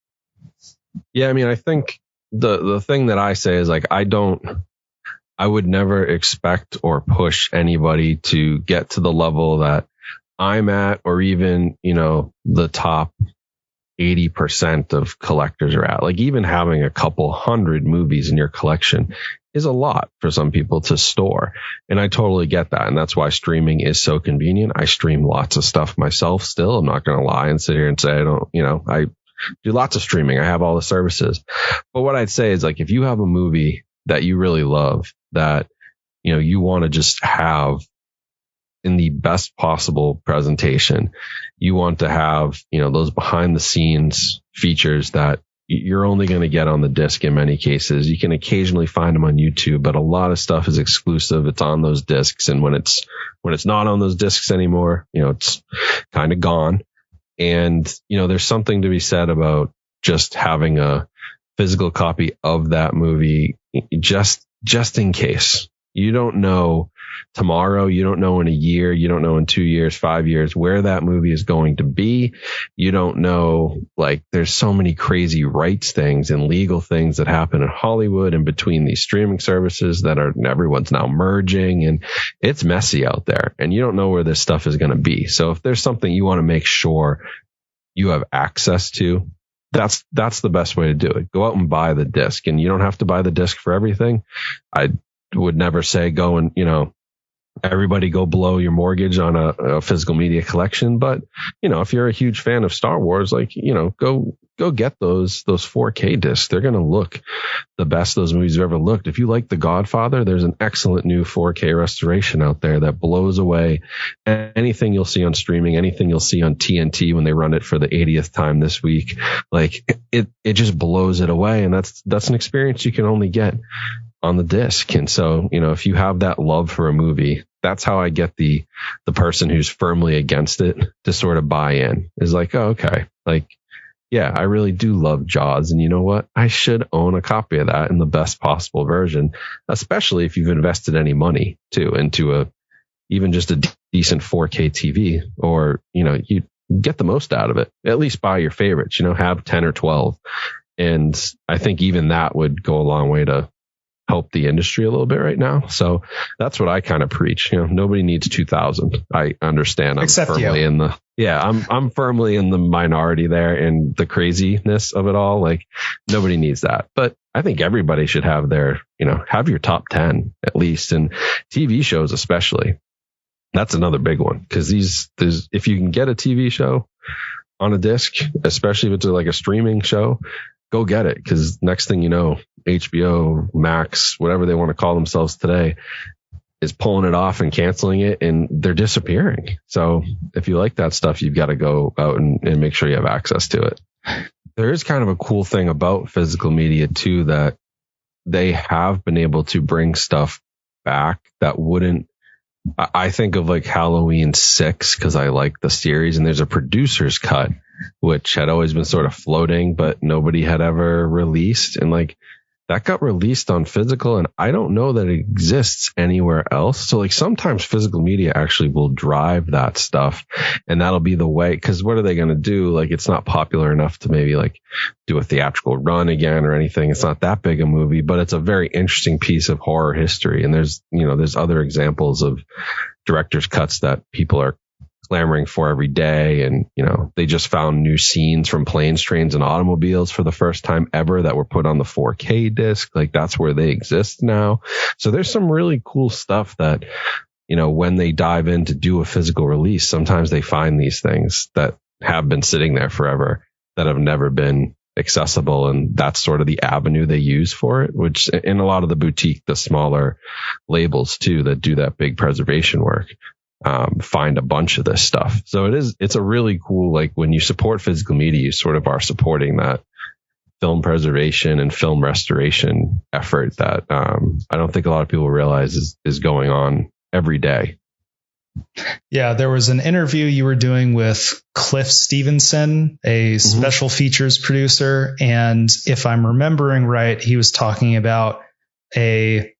Yeah, I mean, I think the thing that I say is like, I would never expect or push anybody to get to the level that I'm at, or even, the top 80% of collectors are at. Like even having a couple hundred movies in your collection is a lot for some people to store. And I totally get that. And that's why streaming is so convenient. I stream lots of stuff myself still. I'm not going to lie and sit here and say I don't, I do lots of streaming. I have all the services. But what I'd say is like, if you have a movie that you really love, that, you want to just have in the best possible presentation, you want to have, those behind the scenes features that you're only going to get on the disc in many cases. You can occasionally find them on YouTube, but a lot of stuff is exclusive. It's on those discs. And when it's not on those discs anymore, it's kind of gone. And, there's something to be said about just having a physical copy of that movie just in case. You don't know tomorrow. You don't know in a year. You don't know in 2 years, 5 years where that movie is going to be. You don't know, like, there's so many crazy rights things and legal things that happen in Hollywood and between these streaming services that are everyone's now merging, and it's messy out there, and you don't know where this stuff is going to be. So if there's something you want to make sure you have access to, that's the best way to do it. Go out and buy the disc, and you don't have to buy the disc for everything. I would never say go and, everybody go blow your mortgage on a physical media collection. But, if you're a huge fan of Star Wars, go get those 4K discs. They're going to look the best those movies have ever looked. If you like The Godfather, there's an excellent new 4K restoration out there that blows away anything you'll see on streaming, anything you'll see on TNT when they run it for the 80th time this week. Like, it just blows it away. And that's an experience you can only get on the disc. And so, if you have that love for a movie, that's how I get the person who's firmly against it to sort of buy in. Is like, oh, okay. Like, yeah, I really do love Jaws. And you know what? I should own a copy of that in the best possible version, especially if you've invested any money too into even just a decent 4K TV, or, you get the most out of it. At least buy your favorites, have 10 or 12. And I think even that would go a long way to help the industry a little bit right now. So that's what I kind of preach. Nobody needs 2,000. I understand. I'm Except firmly you. I'm firmly in the minority there in the craziness of it all. Like, nobody needs that. But I think everybody should have have your top 10 at least, and TV shows especially. That's another big one, because if you can get a TV show on a disc, especially if it's like a streaming show, go get it, because next thing you know, HBO, Max, whatever they want to call themselves today, is pulling it off and canceling it, and they're disappearing. So if you like that stuff, you've got to go out and make sure you have access to it. There is kind of a cool thing about physical media too, that they have been able to bring stuff back that wouldn't. I think of like Halloween 6 because I like the series, and there's a producer's cut which had always been sort of floating, but nobody had ever released. And like, that got released on physical, and I don't know that it exists anywhere else. So like, sometimes physical media actually will drive that stuff, and that'll be the way, because what are they going to do? Like, it's not popular enough to maybe like do a theatrical run again or anything. It's not that big a movie, but it's a very interesting piece of horror history. And there's other examples of director's cuts that people are clamoring for every day. And, they just found new scenes from Planes, Trains, and Automobiles for the first time ever that were put on the 4K disc. Like, that's where they exist now. So there's some really cool stuff that, when they dive in to do a physical release, sometimes they find these things that have been sitting there forever that have never been accessible. And that's sort of the avenue they use for it, which in a lot of the smaller labels too, that do that big preservation work, find a bunch of this stuff. So it's a really cool, like, when you support physical media, you sort of are supporting that film preservation and film restoration effort that I don't think a lot of people realize is going on every day. Yeah, there was an interview you were doing with Cliff Stevenson, a special features producer. And if I'm remembering right, he was talking about a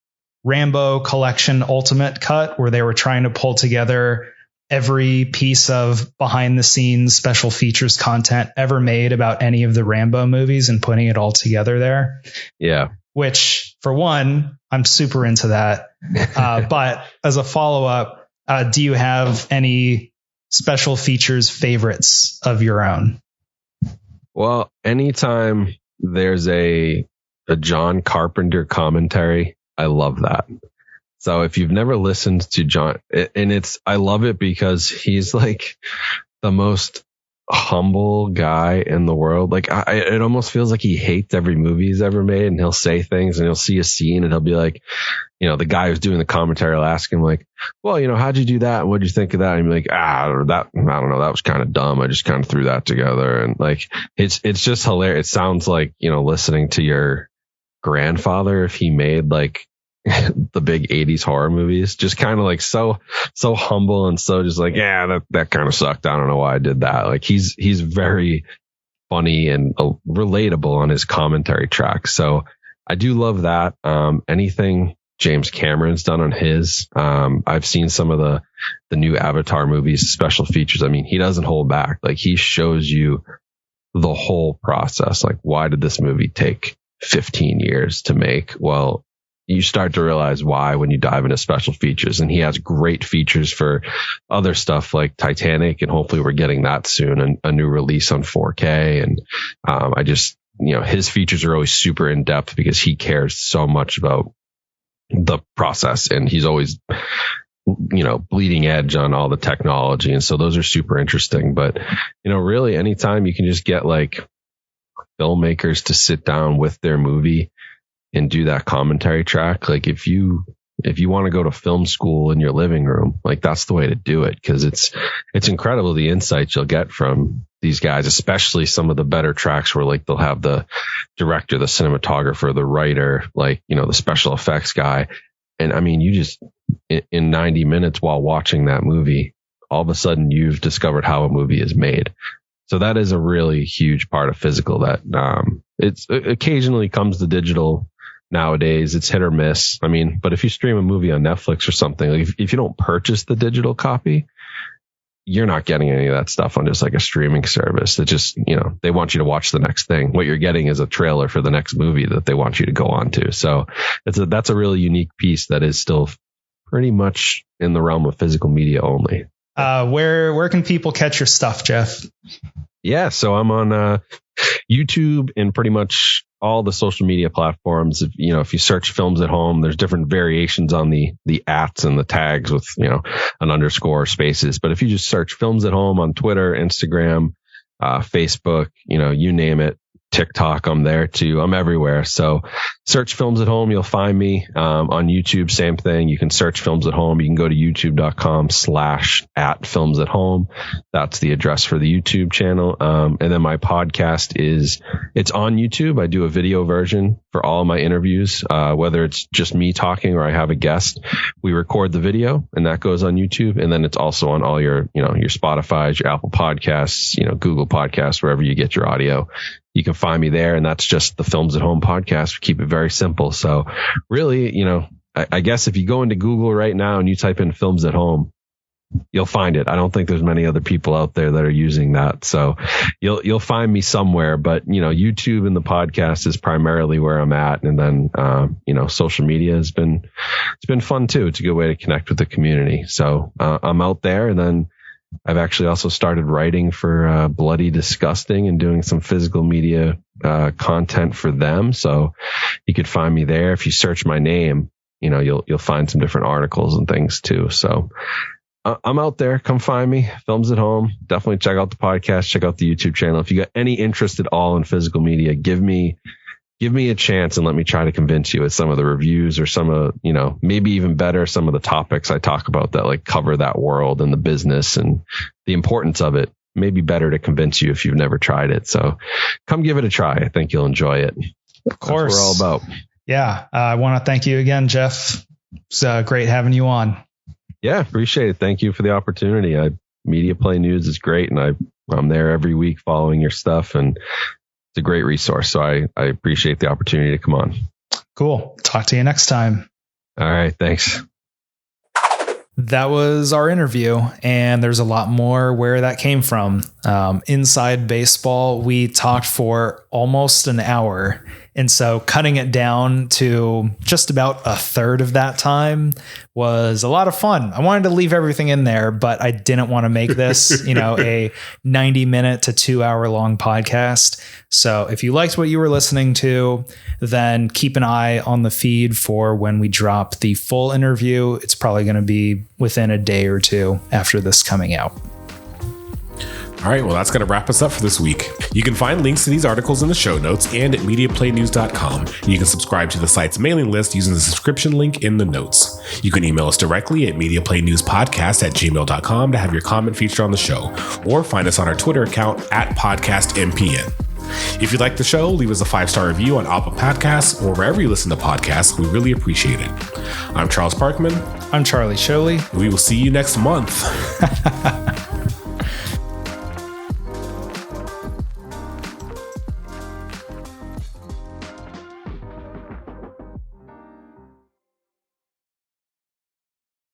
Rambo collection ultimate cut where they were trying to pull together every piece of behind the scenes special features content ever made about any of the Rambo movies and putting it all together there. Yeah. Which, for one, I'm super into that. But as a follow-up, do you have any special features favorites of your own? Well, anytime there's a John Carpenter commentary, I love that. So if you've never listened to John, I love it because he's like the most humble guy in the world. Like, it almost feels like he hates every movie he's ever made, and he'll say things and he'll see a scene and he'll be like, the guy who's doing the commentary will ask him like, well, how'd you do that? What'd you think of that? And he'd be like, I don't know. That was kind of dumb. I just kind of threw that together. And like, it's just hilarious. It sounds like, listening to your grandfather if he made like the big 80s horror movies, just kind of like so humble and so just like, yeah, that kind of sucked. I don't know why I did that. Like, he's very funny and relatable on his commentary track. So I do love that. Anything James Cameron's done on his. I've seen some of the new Avatar movies, special features. I mean, he doesn't hold back. Like, he shows you the whole process. Like, why did this movie take 15 years to make? Well, you start to realize why when you dive into special features. And he has great features for other stuff like Titanic, and hopefully we're getting that soon, and a new release on 4K. And I just, his features are always super in depth because he cares so much about the process, and he's always, bleeding edge on all the technology. And so those are super interesting. But, really anytime you can just get like filmmakers to sit down with their movie and do that commentary track. Like, if you want to go to film school in your living room, like, that's the way to do it. Cause it's incredible the insights you'll get from these guys, especially some of the better tracks where like they'll have the director, the cinematographer, the writer, like, the special effects guy. And I mean, you just in 90 minutes while watching that movie, all of a sudden you've discovered how a movie is made. So that is a really huge part of physical that it occasionally comes to digital. Nowadays, it's hit or miss. I mean, but if you stream a movie on Netflix or something, like if you don't purchase the digital copy, you're not getting any of that stuff on just like a streaming service. It just, they want you to watch the next thing. What you're getting is a trailer for the next movie that they want you to go on to. So that's a really unique piece that is still pretty much in the realm of physical media only. Where can people catch your stuff, Jeff? Yeah, so I'm on YouTube and pretty much all the social media platforms. If you search Films at Home, there's different variations on the ats and the tags with, an underscore spaces. But if you just search Films at Home on Twitter, Instagram, Facebook, you name it, TikTok, I'm there too. I'm everywhere. So search Films at Home. You'll find me. On YouTube, same thing. You can search Films at Home. You can go to youtube.com/@filmsathome. That's the address for the YouTube channel. And then my podcast it's on YouTube. I do a video version for all of my interviews, whether it's just me talking or I have a guest. We record the video and that goes on YouTube. And then it's also on all your Spotify, your Apple Podcasts, Google Podcasts, wherever you get your audio. You can find me there, and that's just the Films at Home podcast. We keep it very simple. So really, I guess if you go into Google right now and you type in Films at Home, you'll find it. I don't think there's many other people out there that are using that. So you'll find me somewhere, but YouTube and the podcast is primarily where I'm at. And then, social media it's been fun too. It's a good way to connect with the community. So, I'm out there, and then I've actually also started writing for Bloody Disgusting and doing some physical media content for them. So you could find me there. If you search my name, you'll find some different articles and things too. So I'm out there. Come find me. Films at Home. Definitely check out the podcast. Check out the YouTube channel. If you got any interest at all in physical media, give me a chance and let me try to convince you with some of the reviews or some of, maybe even better, some of the topics I talk about that like cover that world and the business and the importance of it. Maybe better to convince you if you've never tried it. So come give it a try. I think you'll enjoy it. Of course. That's what we're all about. Yeah. I want to thank you again, Jeff. It's great having you on. Yeah, appreciate it. Thank you for the opportunity. Media Play News is great, and I'm there every week following your stuff, and it's a great resource. So I appreciate the opportunity to come on. Cool. Talk to you next time. All right. Thanks. That was our interview, and there's a lot more where that came from. Inside baseball, we talked for almost an hour. And so cutting it down to just about a third of that time was a lot of fun. I wanted to leave everything in there, but I didn't want to make this, a 90-minute to 2-hour long podcast. So if you liked what you were listening to, then keep an eye on the feed for when we drop the full interview. It's probably going to be within a day or two after this coming out. All right, well, that's going to wrap us up for this week. You can find links to these articles in the show notes and at MediaPlayNews.com. You can subscribe to the site's mailing list using the subscription link in the notes. You can email us directly at MediaPlayNewsPodcast@gmail.com to have your comment featured on the show, or find us on our Twitter account @PodcastMPN. If you like the show, leave us a 5-star review on Apple Podcasts or wherever you listen to podcasts. We really appreciate it. I'm Charles Parkman. I'm Charlie Sholey. We will see you next month.